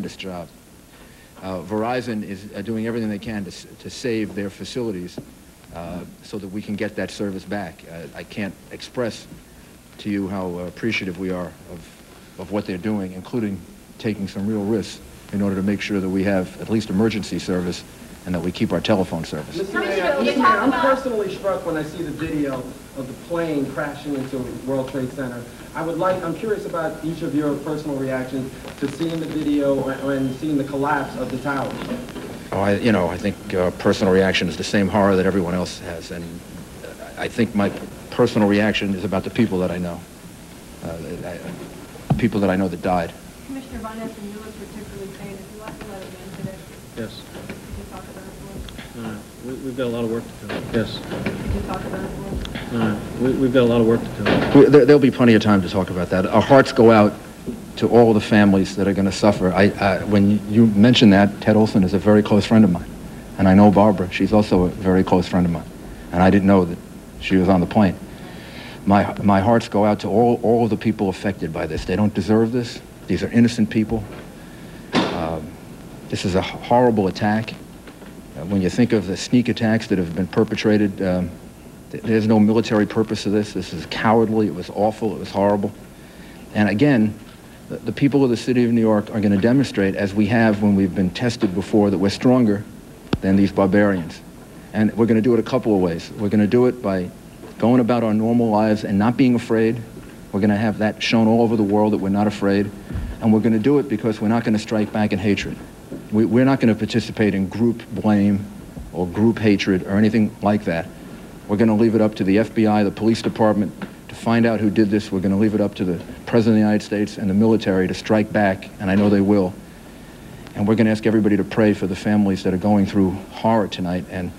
tremendous job. Verizon is doing everything they can to save their facilities so that we can get that service back. I can't express to you how appreciative we are of what they're doing, including taking some real risks in order to make sure that we have at least emergency service and that we keep our telephone service. Mr. Mayor, I'm personally struck when I see the video of the plane crashing into World Trade Center. I'm curious about each of your personal reactions to seeing the video and seeing the collapse of the tower. Oh, I think personal reaction is the same horror that everyone else has, and I think my personal reaction is about the people that I know, people that I know that died. Commissioner Von Essen, you look particularly pained. If you lost a letter man today. Yes. Could you talk about it for us? We've got a lot of work to do. Yes. Could you talk about it for us? We've got a lot of work to do. There'll be plenty of time to talk about that. Our hearts go out to all the families that are going to suffer. When you mentioned that, Ted Olson is a very close friend of mine. And I know Barbara. She's also a very close friend of mine. And I didn't know that she was on the plane. My hearts go out to all of the people affected by this. They don't deserve this. These are innocent people. This is a horrible attack. When you think of the sneak attacks that have been perpetrated, there's no military purpose to this. This is cowardly. It was awful. It was horrible. And again, the people of the city of New York are going to demonstrate, as we have when we've been tested before, that we're stronger than these barbarians. And we're going to do it a couple of ways. We're going to do it by going about our normal lives and not being afraid. We're going to have that shown all over the world that we're not afraid. And we're going to do it because we're not going to strike back in hatred. We're not going to participate in group blame or group hatred or anything like that. We're going to leave it up to the FBI, the police department, to find out who did this. We're going to leave it up to the President of the United States and the military to strike back, and I know they will. And we're going to ask everybody to pray for the families that are going through horror tonight. And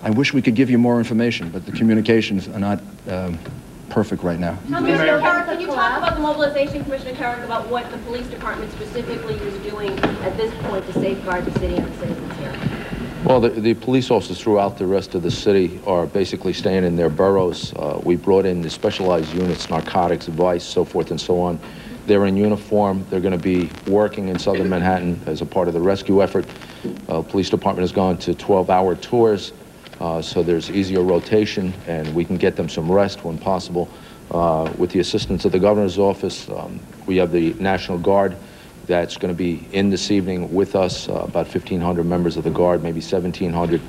I wish we could give you more information, but the communications are not perfect right now. Commissioner Carrick, can you talk about the mobilization, Commissioner Carrick, about what the police department specifically is doing at this point to safeguard the city and the citizens here? Well, the police officers throughout the rest of the city are basically staying in their boroughs. We brought in the specialized units, narcotics, vice, so forth and so on. They're in uniform. They're going to be working in southern Manhattan as a part of the rescue effort. Police department has gone to 12-hour tours, so there's easier rotation, and we can get them some rest when possible. With the assistance of the governor's office, we have the National Guard that's going to be in this evening with us, about 1,500 members of the Guard, maybe 1,700,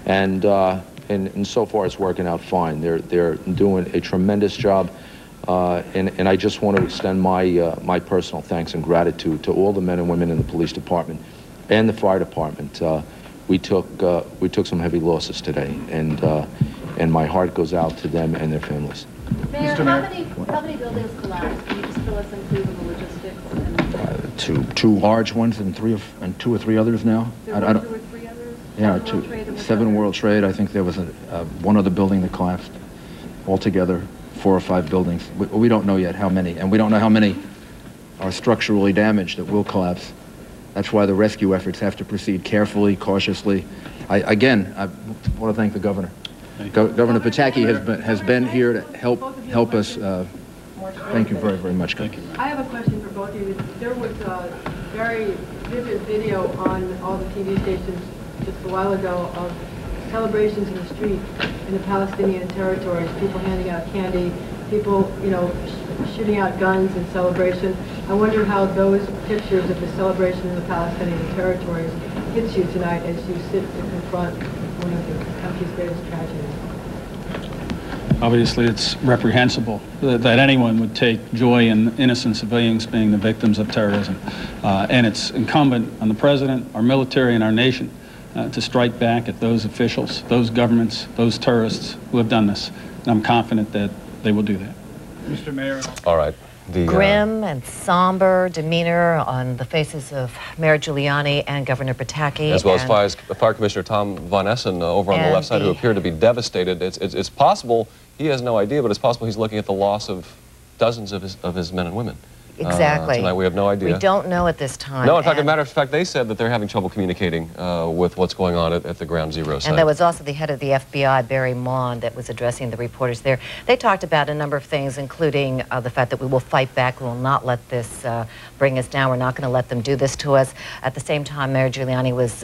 and so far it's working out fine. They're doing a tremendous job, and I just want to extend my personal thanks and gratitude to all the men and women in the police department and the fire department. We took some heavy losses today, and my heart goes out to them and their families. Mayor, how many buildings collapsed? Can you just fill us in through the logistics? Two large ones and two or three others now. There were 2 or 3 others? Yeah, 7 World Trade. I think there was one other building that collapsed. Altogether, 4 or 5 buildings. We don't know yet how many, and we don't know how many are structurally damaged that will collapse. That's why the rescue efforts have to proceed carefully, cautiously. I want to thank the governor. Governor Pataki has been here to help us. Thank you very, very much. Thank you. I have a question for both of you. There was a very vivid video on all the TV stations just a while ago of celebrations in the street in the Palestinian territories, people handing out candy, people, shooting out guns in celebration. I wonder how those pictures of the celebration in the Palestinian territories hits you tonight as you sit to confront one of the country's greatest tragedies. Obviously, it's reprehensible that anyone would take joy in innocent civilians being the victims of terrorism. And it's incumbent on the president, our military, and our nation to strike back at those officials, those governments, those terrorists who have done this. And I'm confident that they will do that. Mr. Mayor. All right. Grim and somber demeanor on the faces of Mayor Giuliani and Governor Pataki. As well as Fire Commissioner Tom Von Essen over on the left side, who appear to be devastated. It's possible, he has no idea, but it's possible he's looking at the loss of dozens of his men and women. Exactly. Tonight. We have no idea. We don't know at this time. No, in fact, as a matter of fact, they said that they're having trouble communicating with what's going on at the Ground Zero site. And there was also the head of the FBI, Barry Maughan, that was addressing the reporters there. They talked about a number of things, including the fact that we will fight back. We will not let this bring us down. We're not going to let them do this to us. At the same time, Mayor Giuliani was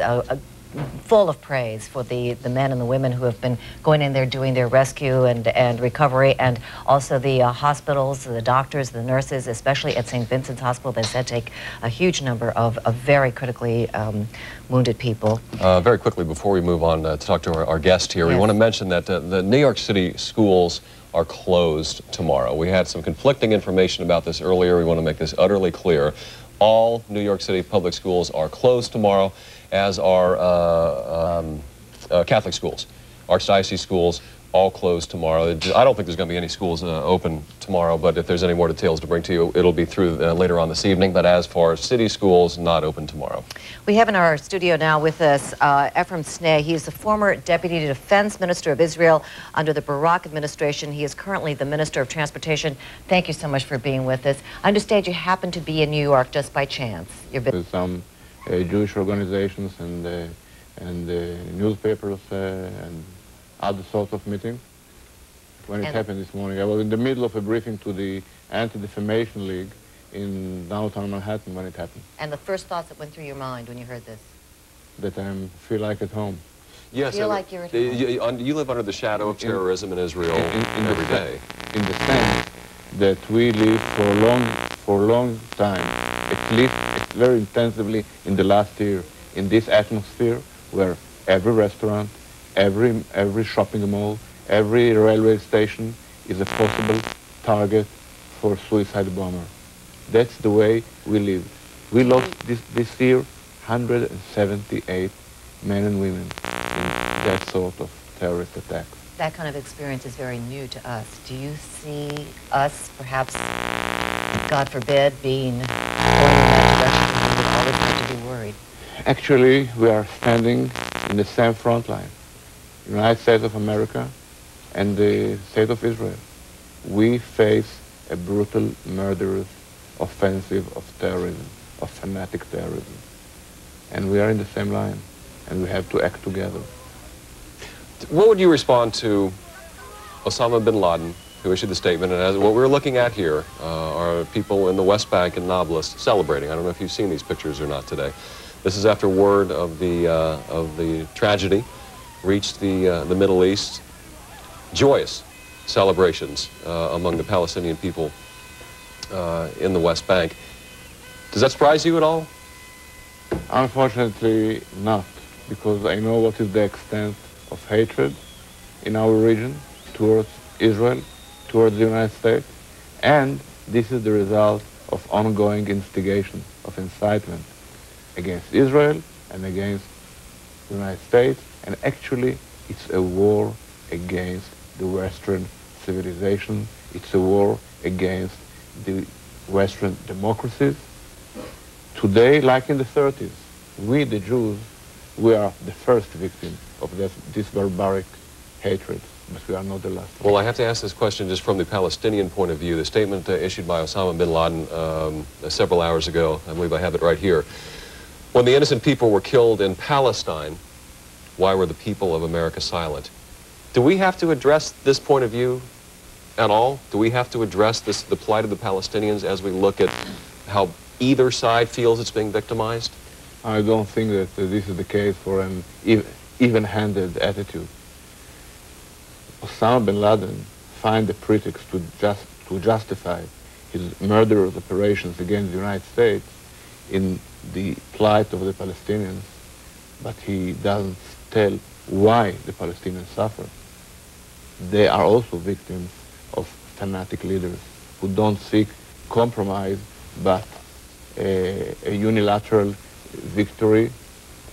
full of praise for the men and the women who have been going in there doing their rescue and recovery, and also the hospitals, the doctors, the nurses, especially at St. Vincent's Hospital. They said take a huge number of very critically wounded people. Very quickly, before we move on to talk to our guest here, we want to mention that the New York City schools are closed tomorrow. We had some conflicting information about this earlier. We want to make this utterly clear. All New York City public schools are closed tomorrow, as are Catholic schools. Archdiocese schools, all closed tomorrow. I don't think there's going to be any schools open tomorrow, but if there's any more details to bring to you, it'll be through later on this evening. But as far as city schools, not open tomorrow. We have in our studio now with us Ephraim Sneh. He is the former Deputy Defense Minister of Israel under the Barak administration. He is currently the Minister of Transportation. Thank you so much for being with us. I understand you happen to be in New York just by chance. With some Jewish organizations and newspapers and other sorts of meetings. When it happened this morning, I was in the middle of a briefing to the Anti-Defamation League in downtown Manhattan when it happened. And the first thoughts that went through your mind when you heard this? That I feel like at home. Yes, feel like you're at home. You live under the shadow of terrorism in Israel every day. In the sense that we live for a long time, at least very intensively in the last year, in this atmosphere where every restaurant, every shopping mall, every railway station is a possible target for suicide bomber. That's the way we live. We lost this year 178 men and women in that sort of terrorist attack. That kind of experience is very new to us. Do you see us, perhaps, God forbid, being going in that direction? We would always have to be worried. Actually, we are standing in the same front line. The United States of America and the State of Israel. We face a brutal, murderous offensive of terrorism, of fanatic terrorism. And we are in the same line, and we have to act together. What would you respond to Osama bin Laden, who issued the statement, and as what we're looking at here are people in the West Bank and Nablus celebrating. I don't know if you've seen these pictures or not today. This is after word of the tragedy reached the Middle East. Joyous celebrations among the Palestinian people in the West Bank. Does that surprise you at all? Unfortunately not, because I know what is the extent of hatred in our region towards Israel, towards the United States, and this is the result of ongoing instigation, of incitement against Israel and against the United States, and actually it's a war against the Western civilization, it's a war against the Western democracies. Today, like in the 30s, we, the Jews, we are the first victim of this barbaric hatred, but we are not the last one. Well, I have to ask this question just from the Palestinian point of view. The statement issued by Osama bin Laden several hours ago, I believe I have it right here. When the innocent people were killed in Palestine, why were the people of America silent? Do we have to address this point of view at all? Do we have to address the plight of the Palestinians as we look at how either side feels it's being victimized? I don't think that this is the case for an even-handed attitude. Osama bin Laden find a pretext to justify his murderous operations against the United States in the plight of the Palestinians, but he doesn't tell why the Palestinians suffer. They are also victims of fanatic leaders who don't seek compromise but a unilateral victory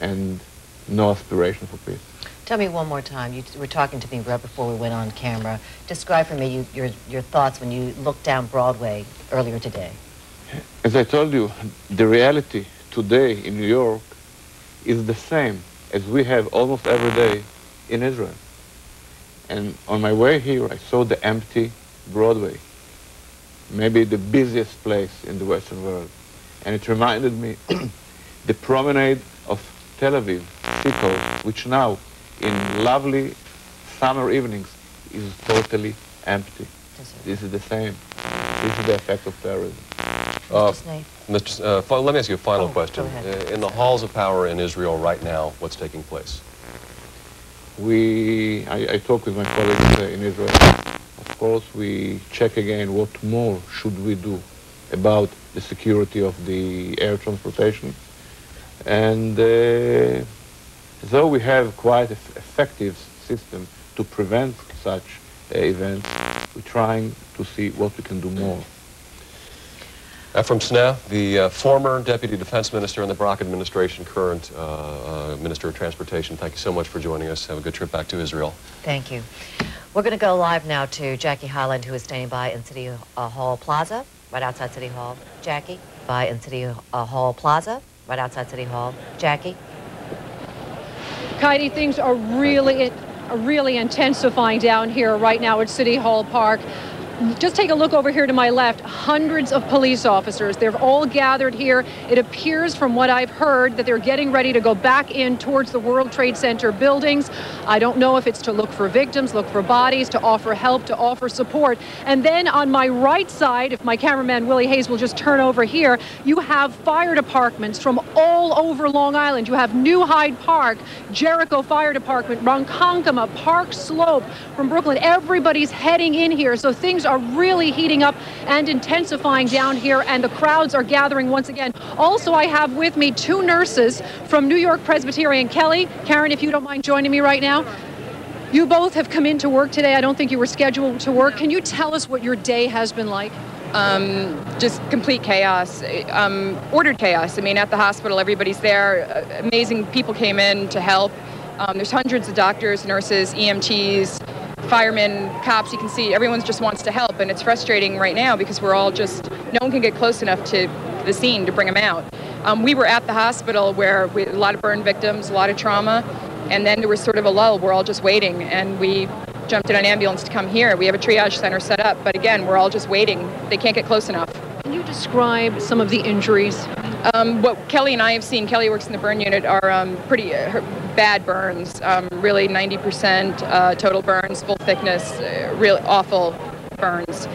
and no aspiration for peace. Tell me one more time, you were talking to me right before we went on camera. Describe for me your thoughts when you looked down Broadway earlier today. As I told you, the reality today in New York is the same as we have almost every day in Israel. And on my way here, I saw the empty Broadway. maybe the busiest place in the Western world. And it reminded me the promenade of Tel Aviv, Schiphol, which now, in lovely summer evenings, is totally empty. This is the same. This is the effect of terrorism. Let me ask you a final question. In the halls of power in Israel right now, what's taking place? I talk with my colleagues in Israel. Of course, we check again what more should we do about the security of the air transportation. And though we have quite an effective system to prevent such events, we're trying to see what we can do more. From Sneh, the former Deputy Defense Minister in the Barak administration, current Minister of Transportation, thank you so much for joining us. Have a good trip back to Israel. Thank you. We're going to go live now to Jackie Highland, who is standing by in City Hall Plaza, right outside City Hall. Jackie, by in City Hall Plaza, right outside City Hall. Jackie? Heidi, things are really intensifying down here right now at City Hall Park. Just take a look over here to my left. Hundreds of police officers. They're all gathered here. It appears from what I've heard that they're getting ready to go back in towards the World Trade Center buildings. I don't know if it's to look for victims, look for bodies, to offer help, to offer support. And then on my right side, if my cameraman Willie Hayes will just turn over here, you have fire departments from all over Long Island. You have New Hyde Park, Jericho Fire Department, Ronkonkoma, Park Slope from Brooklyn. Everybody's heading in here. So things are really heating up and intensifying down here, and the crowds are gathering once again. Also, I have with me two nurses from New York Presbyterian. Kelly, Karen, if you don't mind joining me right now. You both have come into work today. I don't think you were scheduled to work. Can you tell us what your day has been like? Just complete chaos, ordered chaos. I mean, at the hospital, everybody's there. Amazing people came in to help. There's hundreds of doctors, nurses, EMTs, firemen, cops. You can see everyone just wants to help, and it's frustrating right now because we're all just, no one can get close enough to the scene to bring them out. We were at the hospital where we had a lot of burn victims, a lot of trauma, and then there was sort of a lull. We're all just waiting, and we jumped in an ambulance to come here. We have a triage center set up, but again, we're all just waiting. They can't get close enough. Can you describe some of the injuries? What Kelly and I have seen, Kelly works in the burn unit, are pretty bad burns, really 90% total burns, full thickness, really awful burns.